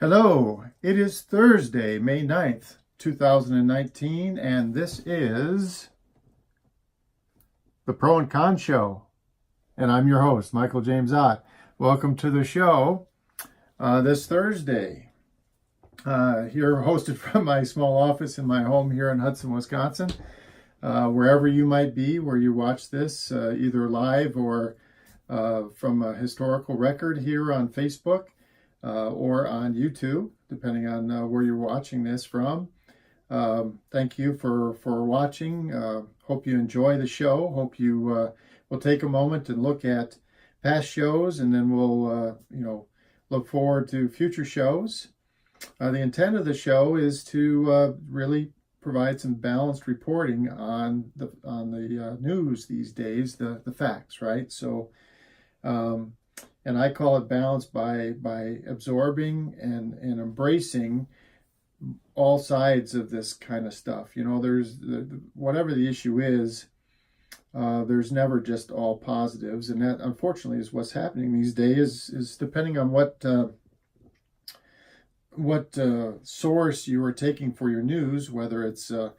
Hello, it is Thursday, May 9th, 2019, and this is the Pro and Con Show. And I'm your host, Michael James Ott. Welcome to the show this Thursday. Here, hosted from my small office in my home here in Hudson, Wisconsin. Wherever you might be, where you watch this, either live or from a historical record here on Facebook. Or on YouTube, depending on where you're watching this from. Thank you for watching. Hope you enjoy the show. Hope you will take a moment and look at past shows, and then we'll look forward to future shows. The intent of the show is to really provide some balanced reporting on the news these days, the facts, right? So. And I call it balance by absorbing and embracing all sides of this kind of stuff. You know, there's whatever the issue is, there's never just all positives, and that unfortunately is what's happening these days. Is depending on what source you are taking for your news, whether it's a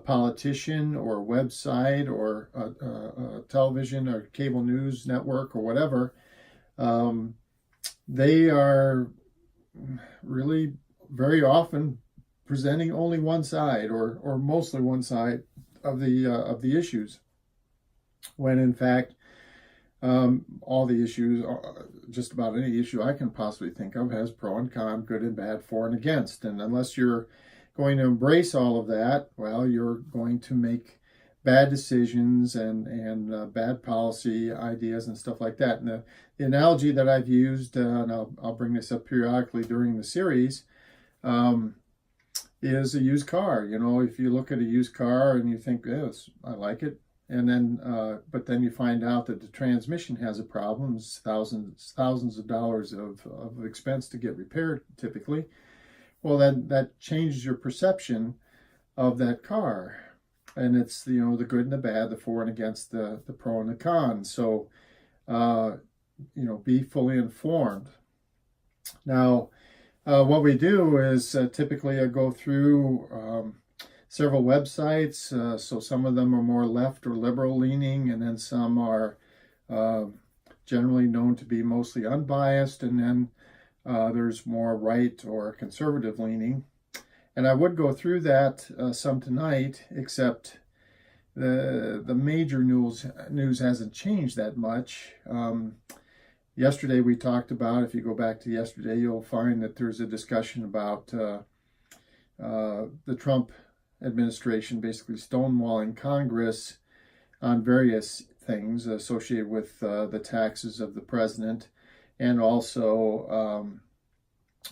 politician or a website or a television or cable news network or whatever. They are really very often presenting only one side or mostly one side of the issues, when in fact all the issues, just about any issue I can possibly think of, has pro and con, good and bad, for and against. And unless you're going to embrace all of that, well, you're going to make bad decisions and bad policy ideas and stuff like that. And the analogy that I've used, and I'll bring this up periodically during the series, is a used car. You know, if you look at a used car and you think, yes, I like it, and then but then you find out that the transmission has a problem, it's thousands of dollars of expense to get repaired typically. Well, then that changes your perception of that car. And it's, the good and the bad, the for and against, the pro and the con. So, be fully informed. Now, what we do is typically I go through several websites. So some of them are more left or liberal leaning, and then some are generally known to be mostly unbiased, and then there's more right or conservative leaning. And I would go through that some tonight, except the major news hasn't changed that much. Yesterday we talked about, if you go back to yesterday, you'll find that there's a discussion about the Trump administration basically stonewalling Congress on various things associated with the taxes of the president, and also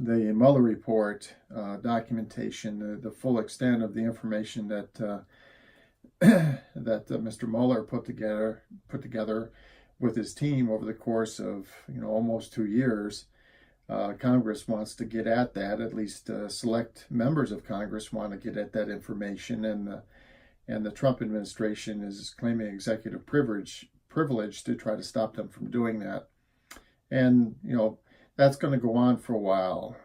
the Mueller report documentation, the full extent of the information that Mr. Mueller put together with his team over the course of almost 2 years. Congress wants to get at that. At least select members of Congress want to get at that information, and the Trump administration is claiming executive privilege to try to stop them from doing that. And that's going to go on for a while.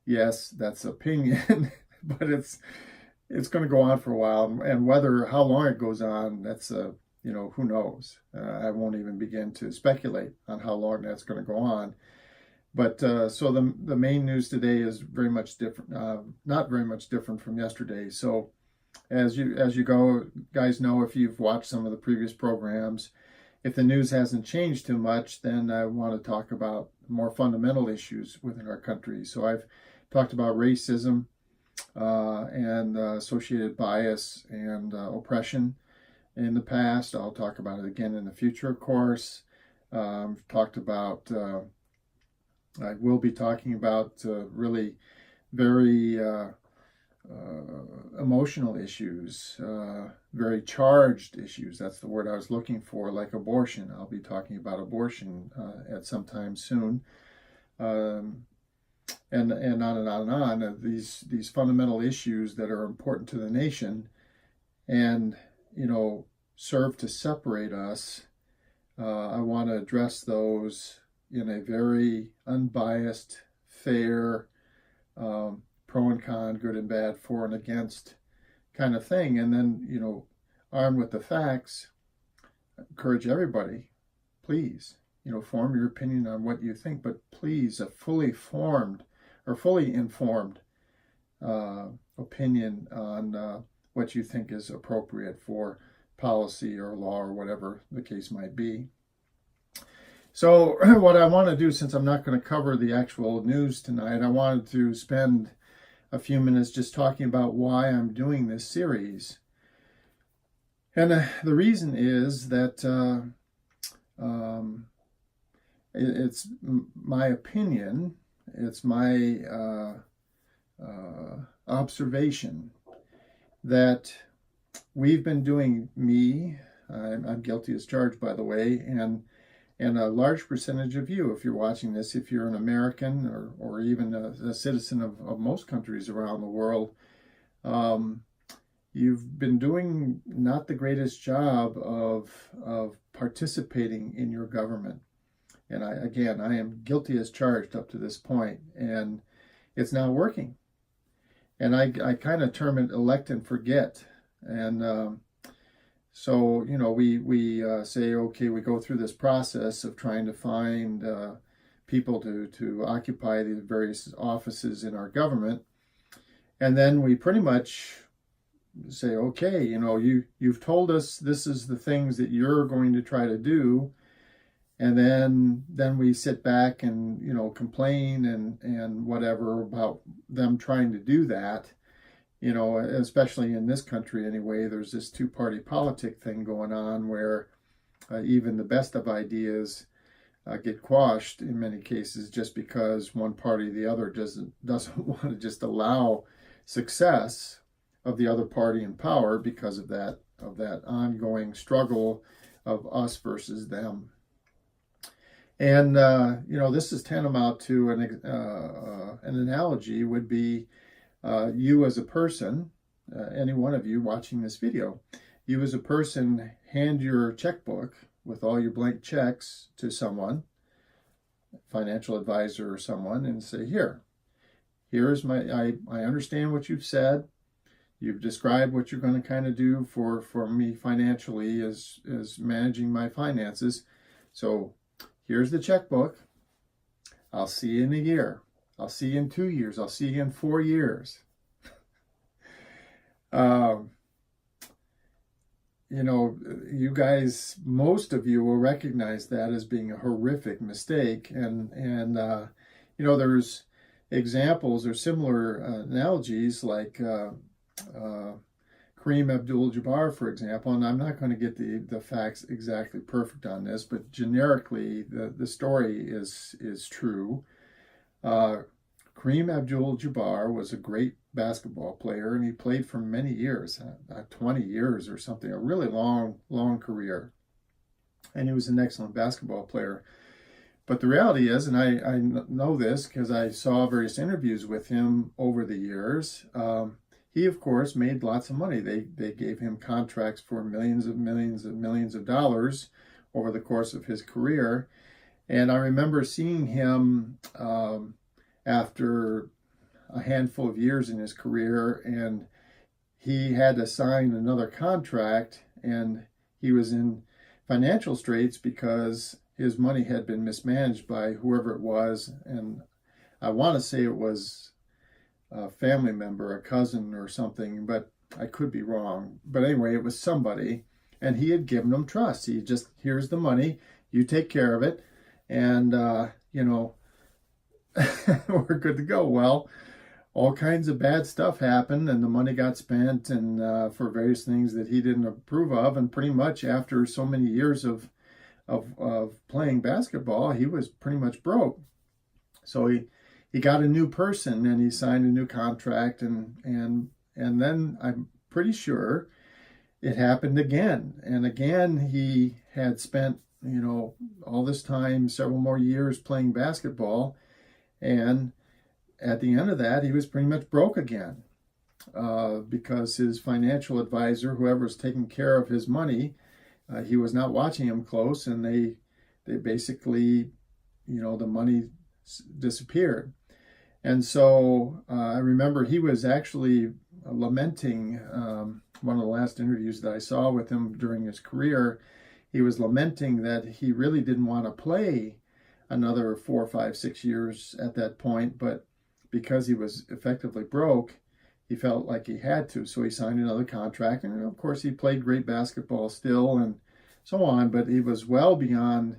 Yes, that's opinion, but it's going to go on for a while, and how long it goes on, that's who knows. I won't even begin to speculate on how long that's going to go on. But so the main news today is very much different, not very much different from yesterday. So as you guys know, if you've watched some of the previous programs, if the news hasn't changed too much, then I want to talk about more fundamental issues within our country. So I've talked about racism and associated bias and oppression in the past. I'll talk about it again in the future, of course. Talked about, I will be talking about really very emotional issues, very charged issues. That's the word I was looking for, like abortion. I'll be talking about abortion at some time soon. And on and on and on. These fundamental issues that are important to the nation, and serve to separate us. I want to address those in a very unbiased, fair, pro and con, good and bad, for and against kind of thing. And then, armed with the facts, encourage everybody, please, form your opinion on what you think, but please, a fully formed or fully informed opinion on what you think is appropriate for policy or law or whatever the case might be. So what I want to do, since I'm not going to cover the actual news tonight, I wanted to spend a few minutes just talking about why I'm doing this series. And the reason is that it's my opinion, it's my observation that we've been doing, I'm guilty as charged, by the way, and a large percentage of you, if you're watching this, if you're an American or even a citizen of most countries around the world, you've been doing not the greatest job of participating in your government. And I am guilty as charged up to this point, and it's not working. And I kind of term it elect and forget. And so, we say, okay, we go through this process of trying to find people to occupy the various offices in our government. And then we pretty much say, okay, you've told us this is the things that you're going to try to do. And then we sit back and, complain and whatever about them trying to do that. Especially in this country anyway, there's this two-party politic thing going on where even the best of ideas get quashed in many cases just because one party or the other doesn't want to just allow success of the other party in power because of that ongoing struggle of us versus them. And this is tantamount to an analogy would be you as a person, any one of you watching this video, you as a person hand your checkbook with all your blank checks to someone, financial advisor or someone, and say, here's I understand what you've said. You've described what you're going to kind of do for me financially as managing my finances. So here's the checkbook. I'll see you in a year. I'll see you in 2 years. I'll see you in 4 years. You guys, most of you will recognize that as being a horrific mistake. And there's examples or similar analogies like Kareem Abdul-Jabbar, for example, and I'm not going to get the facts exactly perfect on this, but generically the story is true. Kareem Abdul-Jabbar was a great basketball player, and he played for many years, 20 years or something, a really long career. And he was an excellent basketball player. But the reality is, and I know this because I saw various interviews with him over the years, he, of course, made lots of money. They gave him contracts for millions of dollars over the course of his career. And I remember seeing him after a handful of years in his career, and he had to sign another contract, and he was in financial straits because his money had been mismanaged by whoever it was. And I want to say it was a family member, a cousin or something, but I could be wrong. But anyway, it was somebody, and he had given them trust. He just, here's the money, you take care of it, and, we're good to go. Well, all kinds of bad stuff happened, and the money got spent and for various things that he didn't approve of. And pretty much after so many years of playing basketball, he was pretty much broke. So he got a new person, and he signed a new contract, and then I'm pretty sure it happened again. And again, he had spent, all this time, several more years playing basketball, and at the end of that, he was pretty much broke again because his financial advisor, whoever was taking care of his money, he was not watching him close, and they basically, the money disappeared. And so I remember he was actually lamenting, one of the last interviews that I saw with him during his career, he was lamenting that he really didn't want to play another 4, 5, 6 years at that point, but because he was effectively broke, he felt like he had to. So he signed another contract, and of course he played great basketball still and so on, but he was well beyond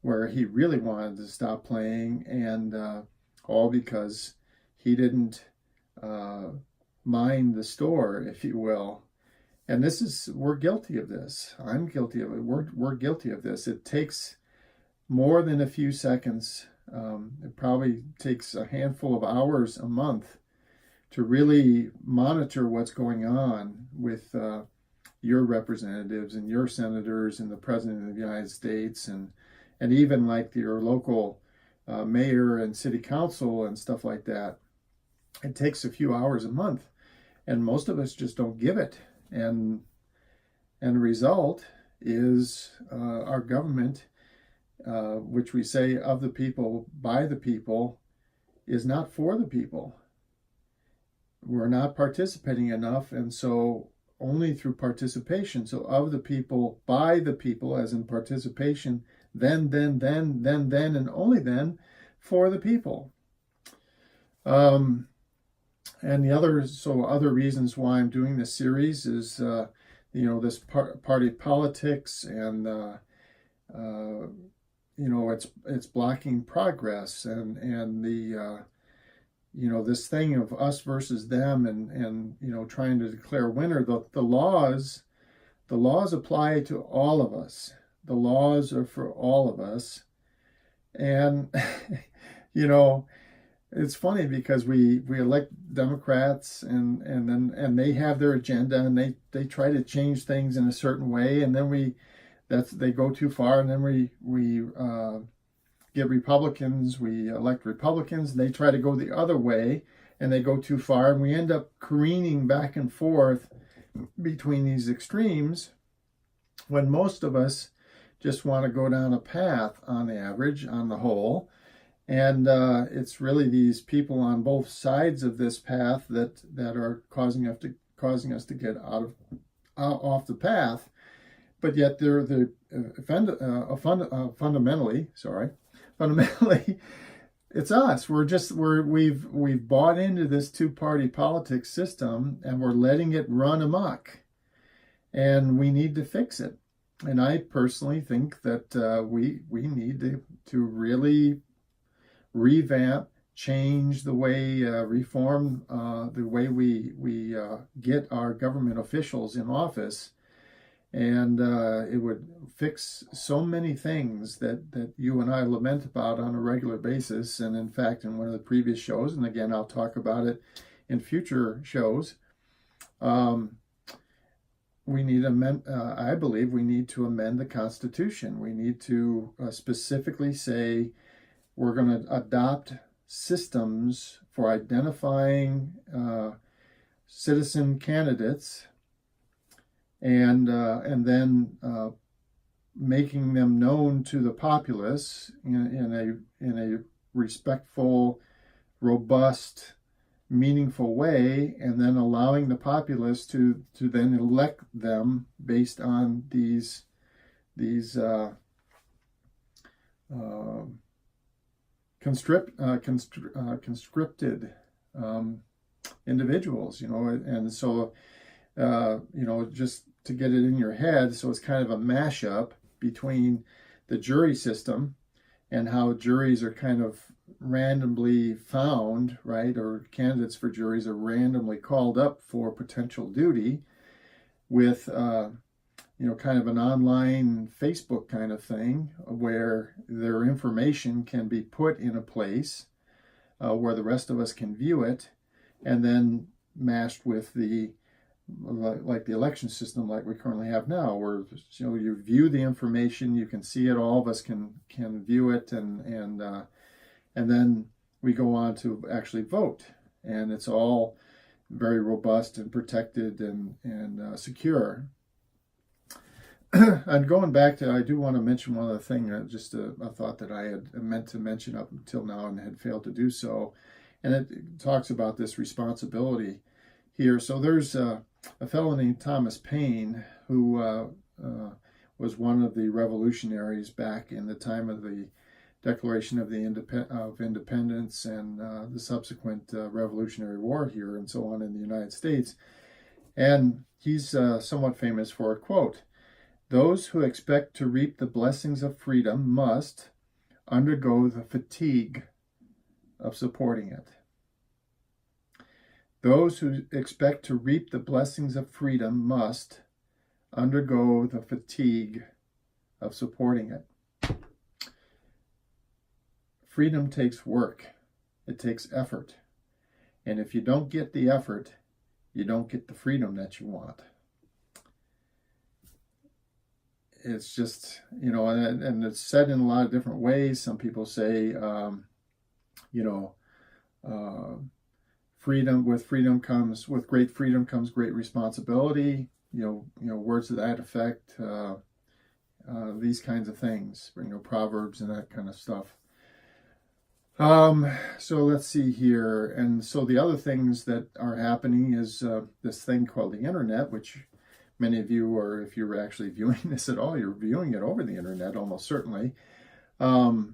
where he really wanted to stop playing, and all because he didn't mind the store, if you will. And we're guilty of this. I'm guilty of it. We're guilty of this. It takes more than a few seconds. It probably takes a handful of hours a month to really monitor what's going on with your representatives and your senators and the President of the United States, and even like your local mayor and city council and stuff like that. It takes a few hours a month, and most of us just don't give it. And the result is our government, which we say of the people, by the people, is not for the people. We're not participating enough, and so only through participation, so of the people, by the people, as in participation, then, and only then, for the people. And the other reasons why I'm doing this series is, this party politics, and it's blocking progress, and the this thing of us versus them, and trying to declare winner. The laws apply to all of us. The laws are for all of us, and it's funny because we elect Democrats, and they have their agenda, and they try to change things in a certain way, and then they go too far, and then we get Republicans, we elect Republicans, and they try to go the other way, and they go too far, and we end up careening back and forth between these extremes, when most of us just want to go down a path on the average, on the whole. And it's really these people on both sides of this path that are causing us to get off the path. But yet they're fundamentally, it's us. We've bought into this two-party politics system, and we're letting it run amok. And we need to fix it. And I personally think that we need to really revamp, change the way, reform the way we get our government officials in office, and it would fix so many things that you and I lament about on a regular basis. And in fact, in one of the previous shows, and again I'll talk about it in future shows, I believe we need to amend the Constitution. We need to specifically say we're going to adopt systems for identifying citizen candidates, and then making them known to the populace in a respectful, robust, meaningful way, and then allowing the populace to then elect them based on these conscripted individuals, and so just to get it in your head, so it's kind of a mashup between the jury system and how juries are kind of randomly found, right, or candidates for juries are randomly called up for potential duty, with kind of an online Facebook kind of thing where their information can be put in a place where the rest of us can view it, and then mashed with the election system like we currently have now, where you view the information, you can see it, all of us can view it, and then we go on to actually vote, and it's all very robust and protected and secure. and going back to, I do want to mention one other thing, just a thought that I had meant to mention up until now and had failed to do so. And it talks about this responsibility here. So there's a fellow named Thomas Paine who was one of the revolutionaries back in the time of the Declaration of Independence and the subsequent Revolutionary War here and so on in the United States. And he's somewhat famous for a quote: "Those who expect to reap the blessings of freedom must undergo the fatigue of supporting it." Those who expect to reap the blessings of freedom must undergo the fatigue of supporting it. Freedom takes work. It takes effort. And if you don't get the effort, you don't get the freedom that you want. It's just, and it's said in a lot of different ways. Some people say, with great freedom comes great responsibility. Words to that effect. These kinds of things. Proverbs and that kind of stuff. So let's see here. And so the other things that are happening is this thing called the internet, which many of you, or if you're actually viewing this at all, you're viewing it over the internet almost certainly. That's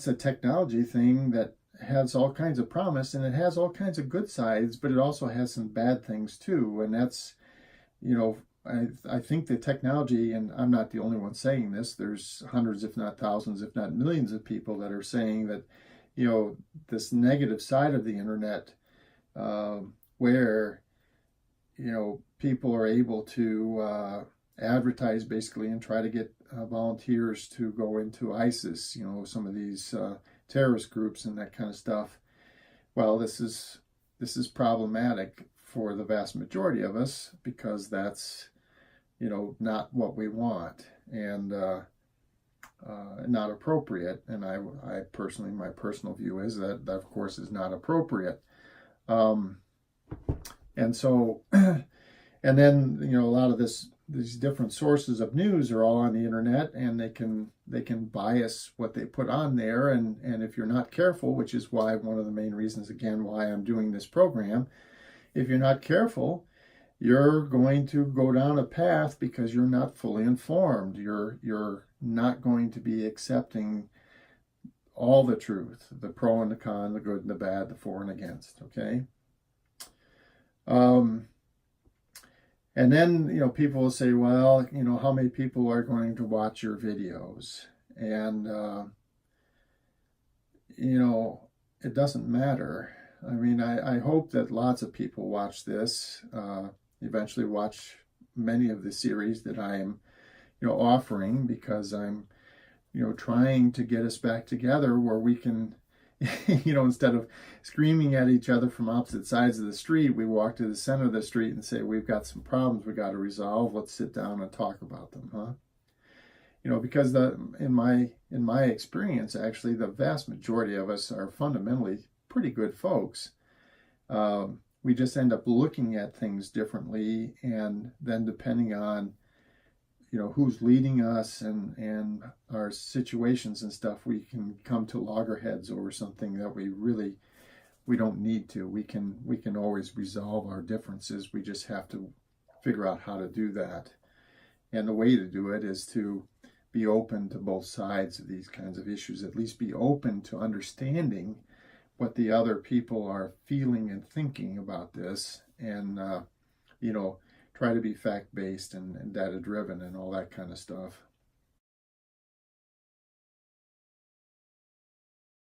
a technology thing that has all kinds of promise, and it has all kinds of good sides, but it also has some bad things too. And that's, I think the technology, and I'm not the only one saying this, there's hundreds, if not thousands, if not millions of people that are saying that, this negative side of the internet, where, people are able to advertise basically and try to get volunteers to go into ISIS, some of these terrorist groups and that kind of stuff. Well, this is problematic for the vast majority of us, because that's, not what we want, and not appropriate. And I personally, my personal view is that of course is not appropriate. And so, and then, a lot of these different sources of news are all on the internet, and they can bias what they put on there. And if you're not careful, which is why one of the main reasons, again, why I'm doing this program, if you're not careful, you're going to go down a path because you're not fully informed. You're not going to be accepting all the truth, the pro and the con, the good and the bad, the for and against, okay? And then, people will say, well, how many people are going to watch your videos? And, it doesn't matter. I mean, I hope that lots of people watch this, eventually watch many of the series that I am, offering, because I'm, trying to get us back together where we can, instead of screaming at each other from opposite sides of the street, we walk to the center of the street and say, we've got some problems we got to resolve. Let's sit down and talk about them, huh? Because in my experience, actually, the vast majority of us are fundamentally pretty good folks. We just end up looking at things differently, and then depending on, who's leading us and our situations and stuff, we can come to loggerheads over something that we don't need to. We can always resolve our differences. We just have to figure out how to do that. And the way to do it is to be open to both sides of these kinds of issues, at least be open to understanding what the other people are feeling and thinking about this, and try to be fact-based and data-driven and all that kind of stuff.